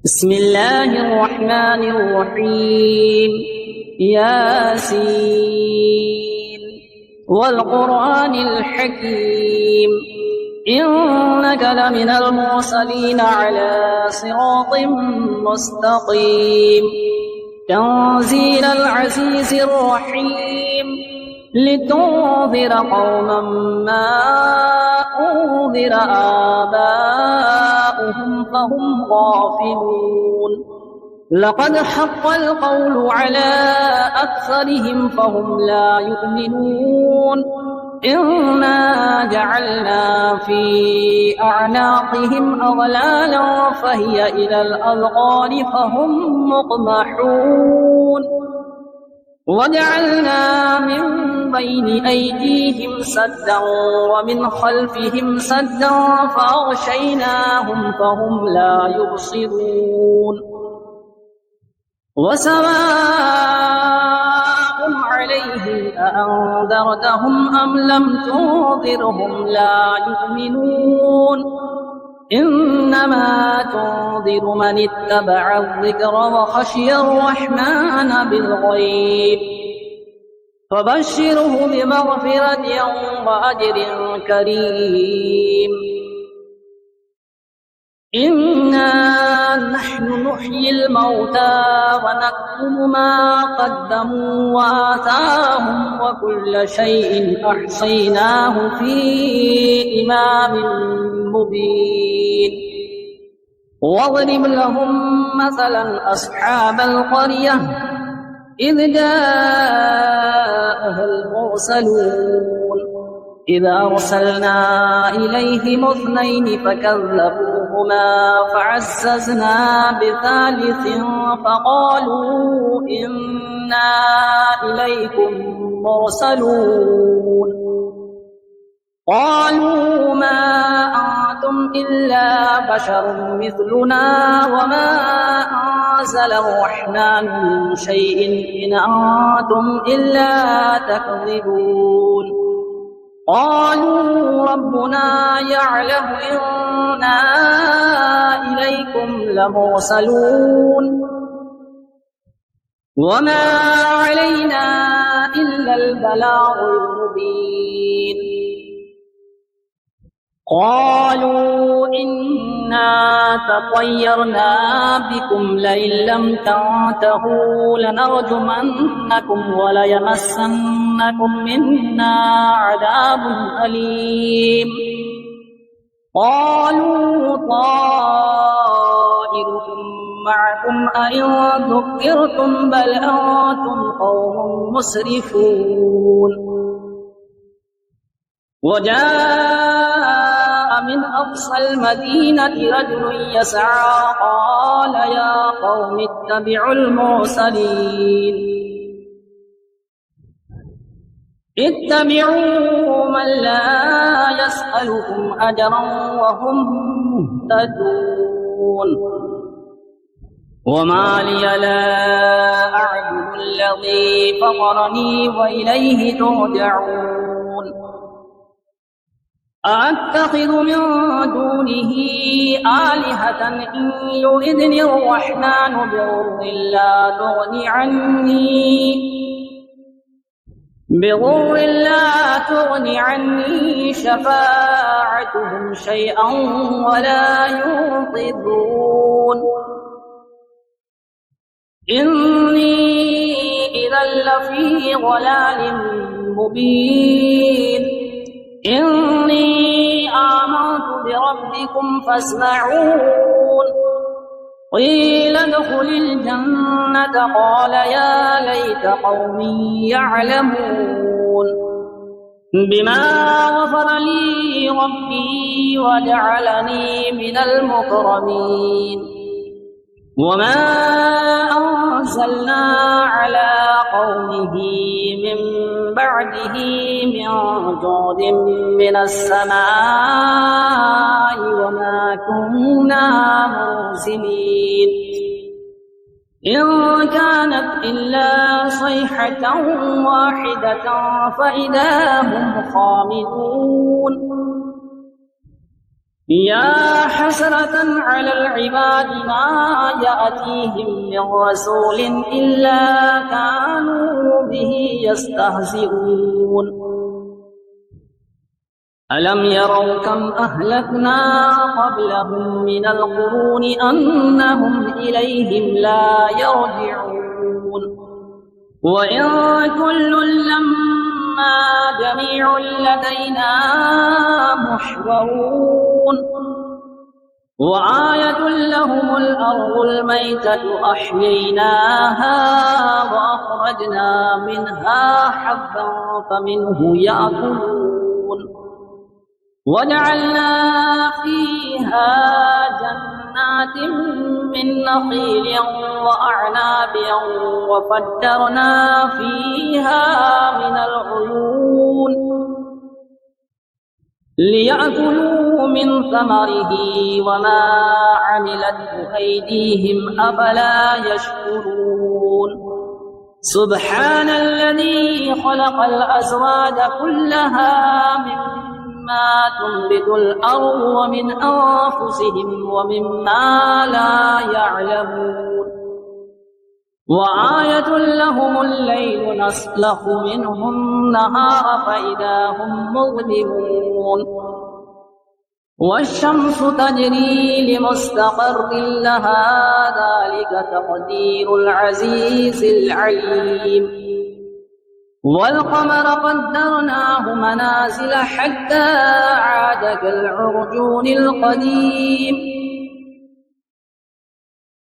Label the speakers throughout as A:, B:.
A: بسم الله الرحمن الرحيم. ياسين والقرآن الحكيم إنك لمن المرسلين على صراط مستقيم تنزيل العزيز الرحيم لتنذر قوما ما أنذر آباؤهم فهم غافلون لقد حق القول على أكثرهم فهم لا يؤمنون إنا جعلنا في أعناقهم أغلالا فهي إلى الأذقان فهم مقمحون وجعلنا من بين أيديهم سدا ومن خلفهم سدا فأغشيناهم فهم لا يبصرون وسواء عليهم أأنذرتهم أم لم تنذرهم لا يؤمنون إنما تنذر من اتبع الذكر وخشي الرحمن بالغيب فبشره بمغفرة وأجر كريم إنا نحن نحيي الموتى ونكتب ما قدموا وآثارهم وكل شيء أحصيناه في إمام مبين واضرب لهم مثلا أصحاب القرية إذ جاءها المرسلون إذ أرسلنا إليهم اثنين فكذبوهما فعززنا بثالث فقالوا إنا إليكم مرسلون قالوا ما أنتم إلا بشر مثلنا وما أنزل الرحمن من شيء إن أنتم إلا تكذبون قالوا ربنا يعلم إنا إليكم لمرسلون وما علينا إلا البلاغ المبين قالوا إنا تطيرنا بكم لئن لم تنتهوا لنرجمنكم وليمسنكم منا عذاب أليم قالوا طائركم معكم أئن ذكرتم بل أنتم قوم مسرفون وجاء من أقصى المدينة رجل يسعى قال يا قوم اتبعوا المرسلين اتبعوا من لا يسألكم أجرا وهم مهتدون وما لي لا أعبد الذي فطرني وإليه ترجعون أأتخذ من دونه آلهة إن يردني الرحمن بضر لا تغني عني شفاعتهم شيئا ولا ينقذون إني إذا لفي ضلال مبين إني آمنت بربكم فاسمعون قيل ادخل الجنة قال يا ليت قومي يعلمون بما غفر لي ربي وجعلني من المكرمين وما أنزلنا على قومه من بعده من جود من السماء وما كنا منزلين إن كانت إلا صيحة واحدة فإذا هم خامدون يا حسرة على العباد ما يأتيهم من رسول إلا كانوا به يستهزئون ألم يروا كم أهلكنا قبلهم من القرون أنهم إليهم لا يرجعون وإن كل لما جميع لدينا محضرون وآية لهم الأرض الميتة أحييناها وأخرجنا منها حبا فمنه يأكلون وجعلنا فيها جنات من نخيل وأعناب وفجرنا فيها من العيون ليأكلوا من ثمره وما عملته أيديهم أفلا يشكرون سبحان الذي خلق الأزواج كلها مما تنبت الأرض ومن أنفسهم ومما لا يعلمون وآية لهم الليل نسلخ منه النهار فإذا هم مظلمون والشمس تجري لمستقر لها ذلك تقدير العزيز العليم والقمر قدرناه منازل حتى عاد كالعرجون القديم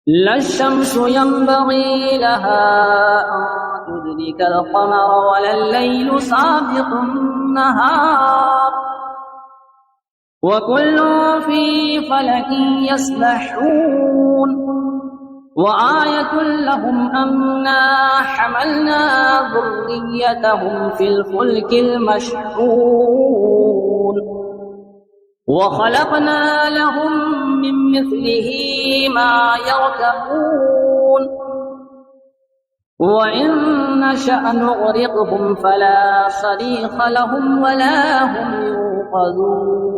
A: لا الشمس ينبغي لها أن تدرك القمر ولا الليل سابق النهار وكل في فلك يسبحون وآية لهم أنا حملنا ذريتهم في الفلك المشحون وخلقنا لهم من مثله ما يركبون وإن نشأ نغرقهم فلا صريخ لهم ولا هم ينقذون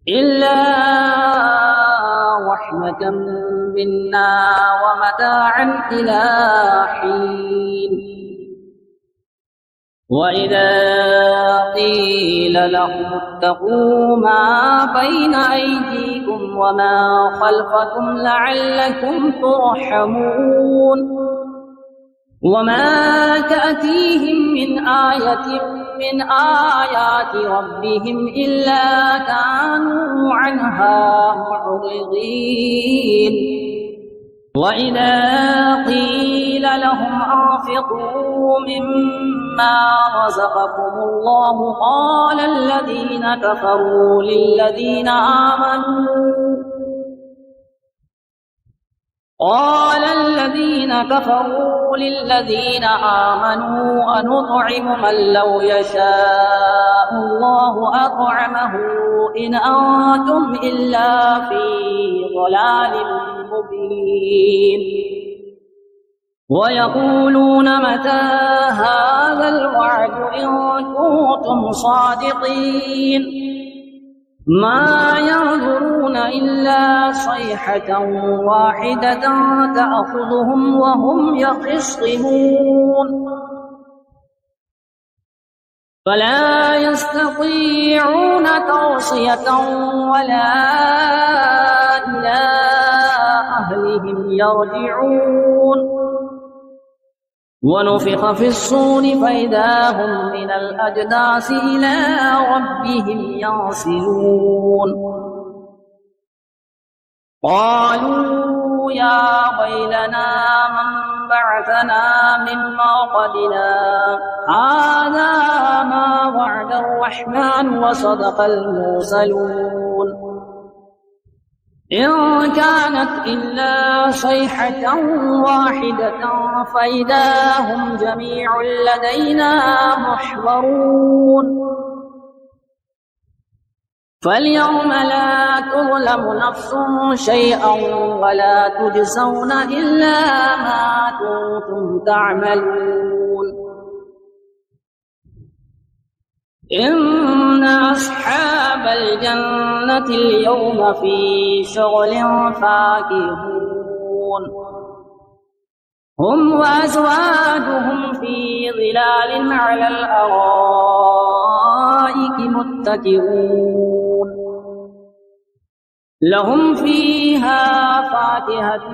A: إلا رحمة منا ومتاعا إلى حين وإذا قيل لهم اتقوا ما بين أيديكم وما خلفكم لعلكم ترحمون وما تأتيهم من آية من آيات ربهم إلا كانوا عنها معرضين وإذا قيل لهم أنفقوا مما رزقكم الله قال الذين كفروا للذين آمنوا أنطعم من لو يشاء الله أطعمه إن أنتم إلا في ضلال مبين ويقولون متى هذا الوعد إن كنتم صادقين ما ينظرون إلا صيحة واحدة تأخذهم وهم يخصمون فلا يستطيعون توصية ولا إلى أهلهم يرجعون ونفخ في الصور فإذا هم من الأجداث إلى ربهم ينسلون قالوا يا ويلنا من بعثنا من مرقدنا هذا ما وعد الرحمن وصدق المرسلون إن كانت إلا صيحة واحدة فإذا هم جميع لدينا محضرون فاليوم لا تظلم نفس شيئا ولا تجزون إلا ما كنتم تعملون إن أصحاب الجنة اليوم في شغل فاكهون هم وأزواجهم في ظلال على الأرائك متكئون لهم فيها فاكهة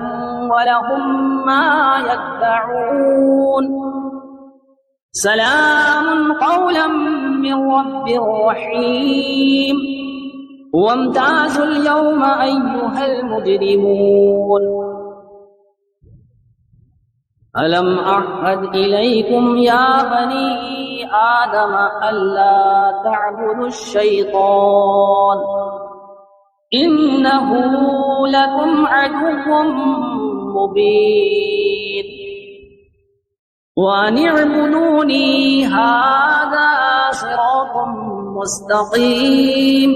A: ولهم ما يدعون سلام قولا من رب رحيم وامتازوا اليوم أيها المجرمون ألم أعهد إليكم يا بني آدم ألا تعبدوا الشيطان إنه لكم عدو مبين وأن اعبدوني هذا صراط مستقيم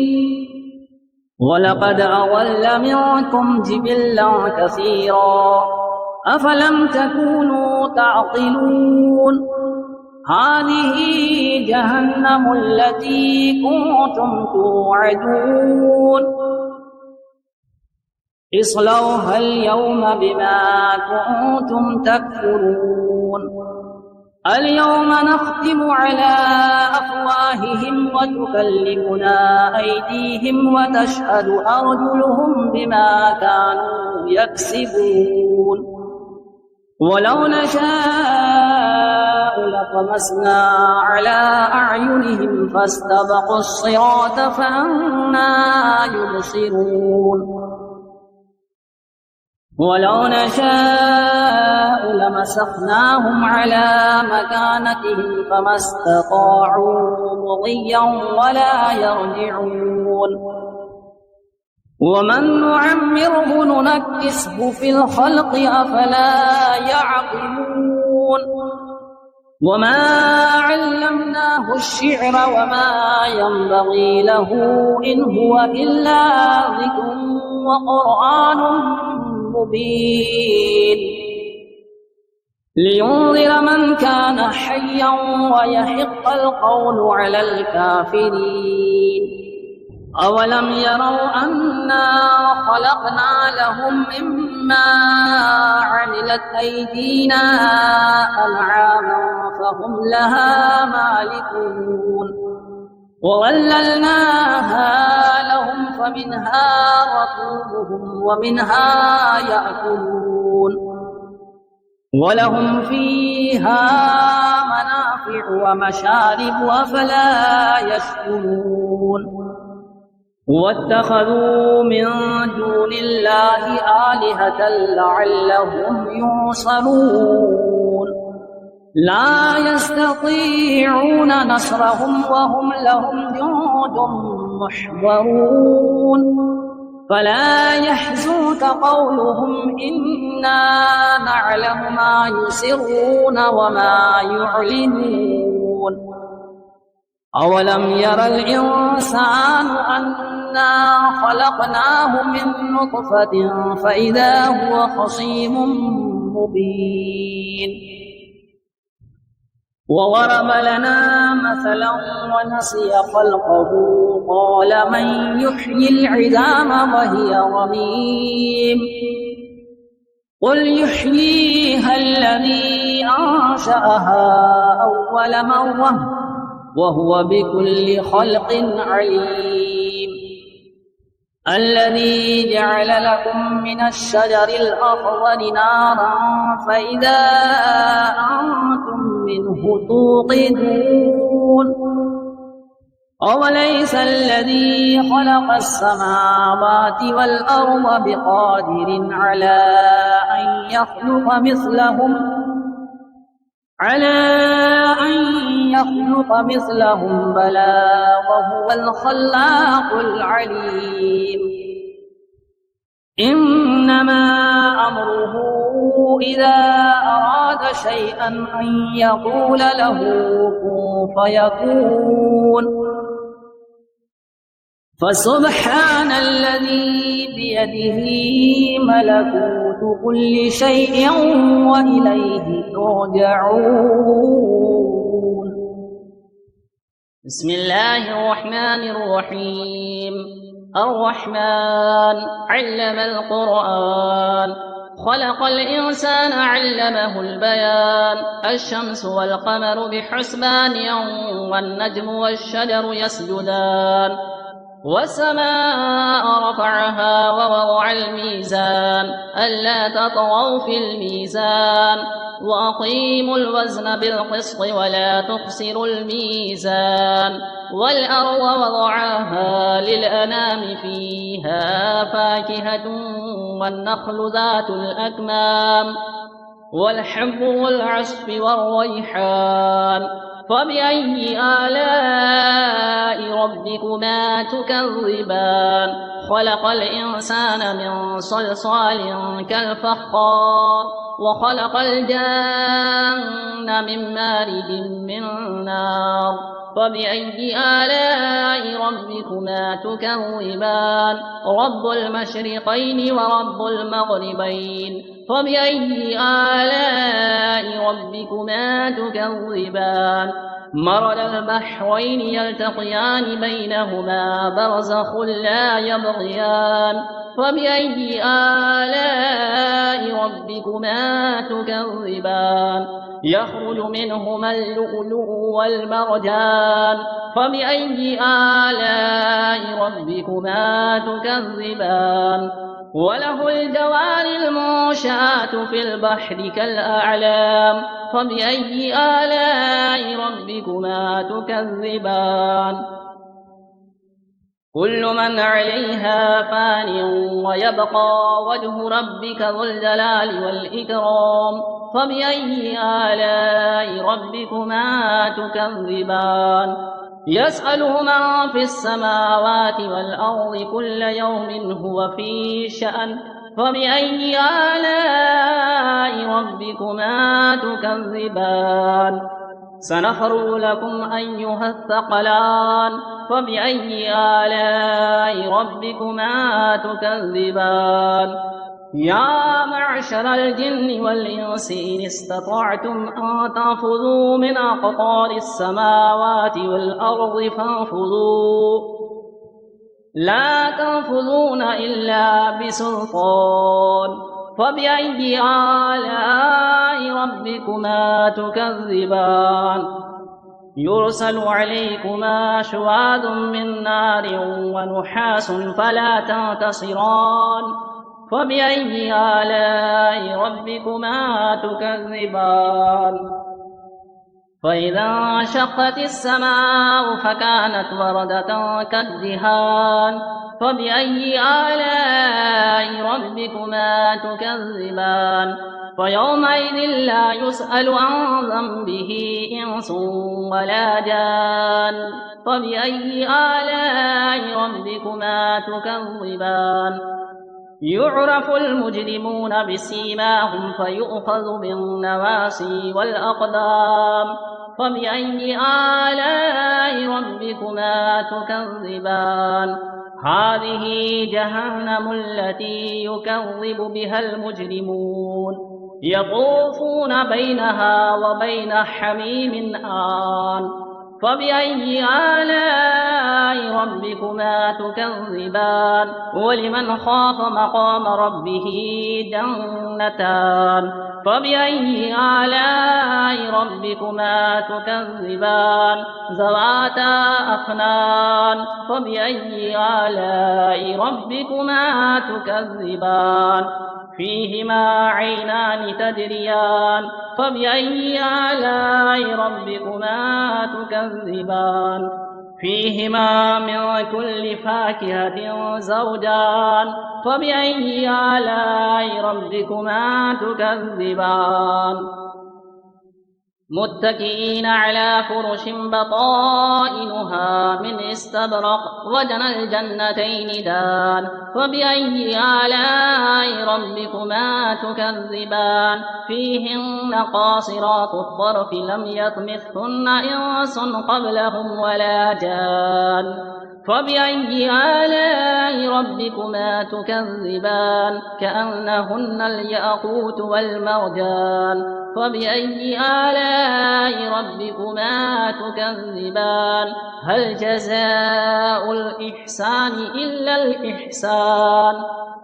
A: ولقد أضل منكم جبلا كثيرا أفلم تكونوا تعقلون هذه جهنم التي كنتم توعدون اصلوها اليوم بما كنتم تكفرون اليوم نختم على أفواههم وتكلمنا أيديهم وتشهد أرجلهم بما كانوا يكسبون ولو نشاء لطمسنا على أعينهم فاستبقوا الصراط فأنى يبصرون ولو نشاء لمسخناهم على مكانتهم فما استطاعوا مضيا ولا يرجعون ومن نعمره ننكسه في الخلق أفلا يعقلون وما علمناه الشعر وما ينبغي له إن هو إلا ذكر وقرآن مبين لينذر من كان حيا ويحق القول على الكافرين أولم يروا أنا خلقنا لهم مما عملت أيدينا أنعاما فهم لها مالكون وظللناها لهم فمنها ركوبهم ومنها يأكلون ولهم فيها منافع ومشارب أفلا يشكرون واتخذوا من دون الله آلهة لعلهم ينصرون لا يستطيعون نصرهم وهم لهم جند محضرون فلا يحزنك قولهم إنا نعلم ما يسرون وما يعلنون أولم ير الإنسان أنا خلقناه من نطفة فإذا هو خصيم مبين وضرب لنا مثلا ونسي خلقه قال من يحيي العظام وهي رميم قل يحييها الذي أنشأها أول مرة وهو بكل خلق عليم الذي جعل لكم من الشجر الأخضر نارا فإذا أنتم منه توقدون أوليس الذي خلق السماوات والأرض بقادر على أن يخلق مثلهم بلى وهو الخلاق العليم إنما أمره إذا أراد شيئا أن يقول له كن فيكون فسبحان الذي بيده ملكوت كل شيء وإليه ترجعون بسم الله الرحمن الرحيم. الرحمن علم القرآن، خلق الإنسان علمه البيان. الشمس والقمر بحسبان والنجم والشجر يسجدان. والسماء رفعها ووضع الميزان ألا تطغوا في الميزان وأقيموا الوزن بالقسط ولا تخسروا الميزان. والأرض وضعها للأنام فيها فاكهة والنخل ذات الأكمام والحب والعصف والريحان. فبأي آلاء ربكما تكذبان؟ خلق الإنسان من صلصال كالفخار وخلق الجن من مارج من نار. فبأي آلاء ربكما تكذبان؟ رب المشرقين ورب المغربين. فبأي آلاء ربكما تكذبان؟ مرج البحرين يلتقيان بينهما برزخ لا يبغيان. فبأي آلاء ربكما تكذبان؟ يخرج منهما اللؤلؤ والمرجان. فبأي آلاء ربكما تكذبان؟ وله الجوار المنشآت في البحر كالأعلام. فبأي آلاء ربكما تكذبان؟ كل من عليها فان ويبقى وجه ربك ذو الجلال والإكرام. فبأي آلاء ربكما تكذبان؟ يسأله من في السماوات والأرض كل يوم هو في شأن. فبأي آلاء ربكما تكذبان؟ سنفرغ لكم أيها الثقلان. فبأي آلاء ربكما تكذبان؟ يا معشر الجن والإنس إن استطعتم أن تنفذوا من أقطار السماوات والأرض فانفذوا، لا تنفذون إلا بسلطان. فبأي آلاء ربكما تكذبان؟ يرسل عليكما شواظ من نار ونحاس فلا تنتصران. فبأي آلاء ربكما تكذبان؟ فإذا انشقت السماء فكانت وردة كالدهان. فبأي آلاء ربكما تكذبان؟ فيومئذ لا يسأل عن ذنبه إنس ولا جان. فبأي آلاء ربكما تكذبان؟ يعرف المجرمون بسيماهم فيؤخذ بالنواصي والأقدام. فبأي آلاء ربكما تكذبان؟ هذه جهنم التي يكذب بها المجرمون يطوفون بينها وبين حميم آن. فبأي آلاء ربكما تكذبان؟ ولمن خاف مقام ربه جنتان. فبأي آلاء ربكما تكذبان؟ ذواتا أفنان. فبأي آلاء ربكما تكذبان؟ فيهما عينان تجريان. فبأي آلاء ربكما تكذبان؟ فيهما من كل فاكهة زوجان. فبأي آلاء ربكما تكذبان؟ متكئين على فرش بطائنها من استبرق وجنى الجنتين دان. فبأي آلاء ربكما تكذبان؟ فيهن قاصرات الطرف لم يطمثهن إنس قبلهم ولا جان. فبأي آلاء ربكما تكذبان كأنهن الياقوت والمرجان فبأي آلاء ربكما تكذبان هل جزاء الإحسان إلا الإحسان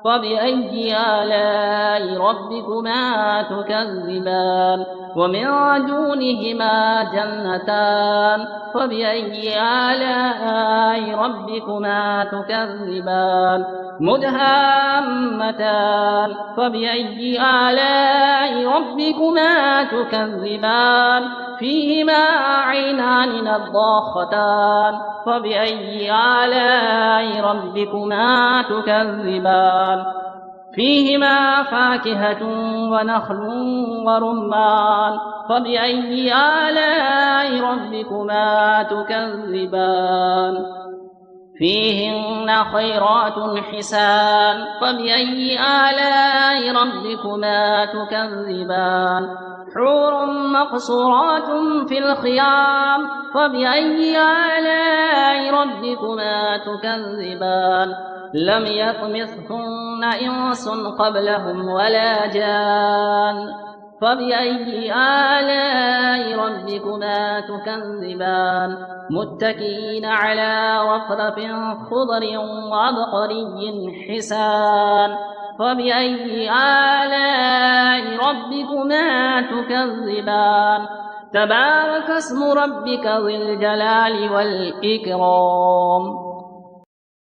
A: فبأي آلاء ربكما تكذبان ومن دونهما جنتان فبأي آلاء ربكما تكذبان مدهامتان فبأي آلاء ربكما تكذبان فيهما عينان نضاختان فبأي آلاء ربكما تكذبان فيهما فاكهة ونخل ورمان فبأي آلاء ربكما تكذبان فيهن خيرات حسان فبأي آلاء ربكما تكذبان حور مقصورات في الخيام فبأي آلاء ربكما تكذبان لم يطمثهن إنس قبلهم ولا جان فبأي آلاء ربكما تكذبان متكئين على رفرف خضر وعبقري حسان فبأي آلاء ربكما تكذبان تبارك اسم ربك ذي الجلال والإكرام